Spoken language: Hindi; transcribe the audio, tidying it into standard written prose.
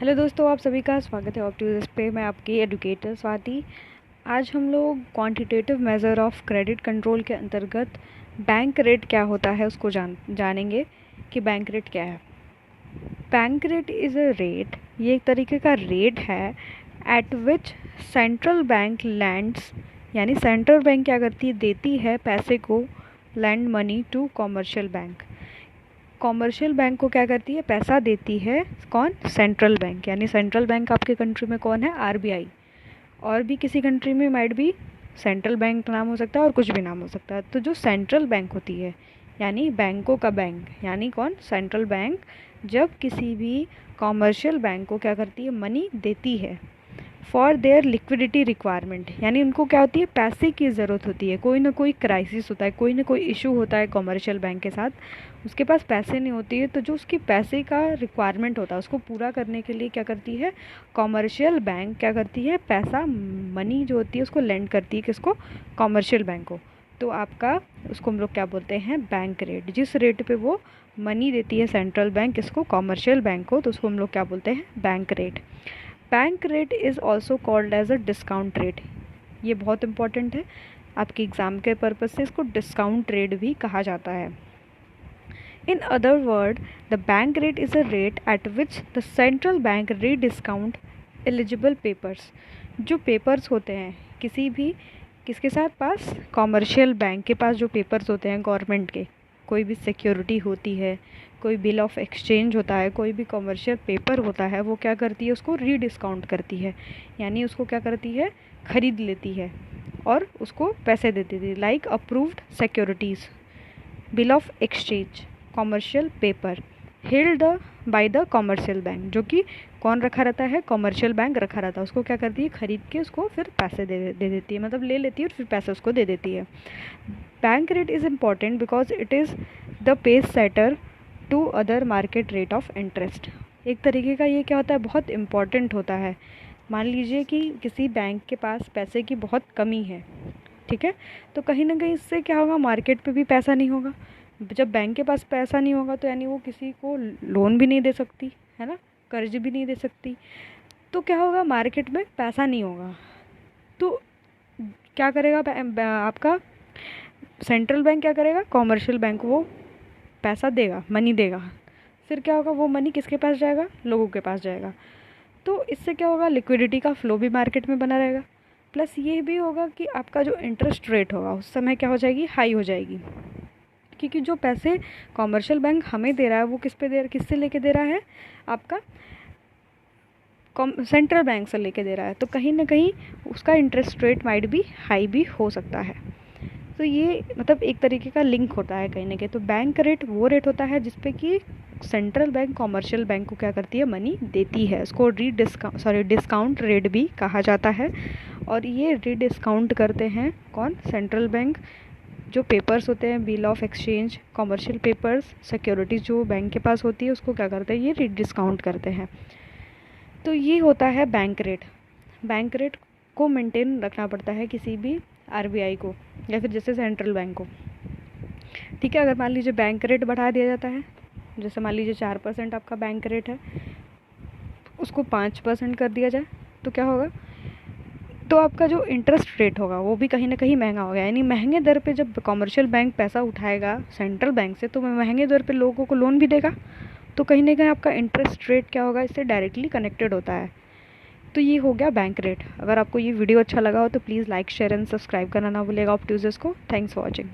हेलो दोस्तों, आप सभी का स्वागत है ऑप्टिव पे। मैं आपकी एडुकेटर स्वाति। आज हम लोग quantitative measure of credit control के अंतर्गत बैंक रेट क्या होता है उसको जानेंगे कि बैंक रेट क्या है। Bank rate is a rate, ये एक तरीके का रेट है at which central bank lends, यानी सेंट्रल बैंक क्या करती है, देती है पैसे को, lend money to commercial bank. Commercial bank को क्या करती है, पैसा देती है कौन, सेंट्रल बैंक। यानी सेंट्रल बैंक आपके कंट्री में कौन है, आरबीआई। और भी किसी कंट्री में माइट भी सेंट्रल बैंक नाम हो सकता है और कुछ भी नाम हो सकता है। तो जो सेंट्रल बैंक होती है, यानी बैंकों का बैंक, यानी कौन, सेंट्रल बैंक, जब किसी भी कॉमर्शियल बैंक को क्या करती है, मनी देती है फॉर देयर लिक्विडिटी रिक्वायरमेंट। यानी उनको क्या होती है, पैसे की ज़रूरत होती है। कोई ना कोई क्राइसिस होता है, कोई ना कोई इशू होता है कॉमर्शियल बैंक के साथ, उसके पास पैसे नहीं होती है, तो जो उसकी पैसे का रिक्वायरमेंट होता है उसको पूरा करने के लिए क्या करती है, कॉमर्शियल बैंक क्या करती है, पैसा, मनी जो होती है उसको लेंड करती है, किसको, कॉमर्शियल बैंक को। तो आपका उसको हम लोग क्या बोलते हैं, बैंक रेट। जिस रेट पे वो मनी देती है सेंट्रल बैंक किसको, कॉमर्शियल बैंक को, तो उसको हम लोग क्या बोलते हैं, bank rate. Bank rate is also called as a discount rate. ये बहुत इंपॉर्टेंट है, आपके एग्ज़ाम के पर्पज़ से इसको डिस्काउंट रेट भी कहा जाता है। In other word, the bank rate is a rate at which the central bank rediscount eligible papers. जो पेपर्स होते हैं किसी भी, किसके साथ पास, कॉमर्शियल बैंक के पास जो पेपर्स होते हैं गवर्नमेंट के, कोई भी सिक्योरिटी होती है, कोई बिल ऑफ एक्सचेंज होता है, कोई भी कॉमर्शियल पेपर होता है, वो क्या करती है, उसको रीडिस्काउंट करती है। यानी उसको क्या करती है, ख़रीद लेती है और उसको पैसे दे देती है। Like approved securities, bill of exchange, commercial paper held by the commercial bank, जो कि कौन रखा रहता है, कॉमर्शियल बैंक रखा रहता है, उसको क्या करती है, ख़रीद के उसको फिर पैसे दे देती है, मतलब ले लेती है और फिर पैसे उसको दे देती है। Bank rate is important because it is the pace setter to other market rate of interest. एक तरीके का ये क्या होता है, बहुत इम्पॉर्टेंट होता है। मान लीजिए कि किसी बैंक के पास पैसे की बहुत कमी है, ठीक है, तो कहीं ना कहीं इससे क्या होगा, मार्केट पे भी पैसा नहीं होगा। जब बैंक के पास पैसा नहीं होगा तो यानी वो किसी को लोन भी नहीं दे सकती है ना, कर्ज भी नहीं दे सकती, तो क्या होगा, मार्केट में पैसा नहीं होगा। तो क्या करेगा आपका सेंट्रल बैंक, क्या करेगा, कॉमर्शियल बैंक वो पैसा देगा, मनी देगा। फिर क्या होगा, वो मनी किसके पास जाएगा, लोगों के पास जाएगा। तो इससे क्या होगा, लिक्विडिटी का फ्लो भी मार्केट में बना रहेगा। प्लस ये भी होगा कि आपका जो इंटरेस्ट रेट होगा उस समय क्या हो जाएगी, हाई हो जाएगी। क्योंकि जो पैसे कॉमर्शियल बैंक हमें दे रहा है वो किससे लेके दे रहा है, आपका सेंट्रल बैंक से लेके दे रहा है, तो कहीं ना कहीं उसका इंटरेस्ट रेट माइट भी हाई भी हो सकता है। तो ये मतलब एक तरीके का लिंक होता है कहीं ना कहीं। तो बैंक रेट वो रेट होता है जिसपे कि सेंट्रल बैंक कॉमर्शियल बैंक को क्या करती है, मनी देती है। उसको डिस्काउंट रेट भी कहा जाता है। और ये रीडिस्काउंट करते हैं कौन, सेंट्रल बैंक। जो पेपर्स होते हैं, bill of exchange, commercial papers, securities जो बैंक के पास होती है, उसको क्या करते हैं, ये रीडिस्काउंट करते हैं। तो ये होता है बैंक रेट। बैंक रेट को मेंटेन रखना पड़ता है किसी भी आरबीआई को या फिर जैसे सेंट्रल बैंक को, ठीक है। अगर मान लीजिए बैंक रेट बढ़ा दिया जाता है, जैसे मान लीजिए 4% आपका बैंक रेट है, उसको 5% कर दिया जाए, तो क्या होगा, तो आपका जो इंटरेस्ट रेट होगा वो भी कहीं ना कहीं महंगा होगा। यानी महंगे दर पे जब कॉमर्शियल बैंक पैसा उठाएगा सेंट्रल बैंक से, तो महंगे दर पे लोगों को लोन भी देगा, तो कहीं ना कहीं आपका इंटरेस्ट रेट क्या होगा, इससे डायरेक्टली कनेक्टेड होता है। तो ये हो गया बैंक रेट। अगर आपको ये वीडियो अच्छा लगा हो तो please like, share and subscribe करना ना भूलिएगा ऑप्टिव को। Thanks for watching.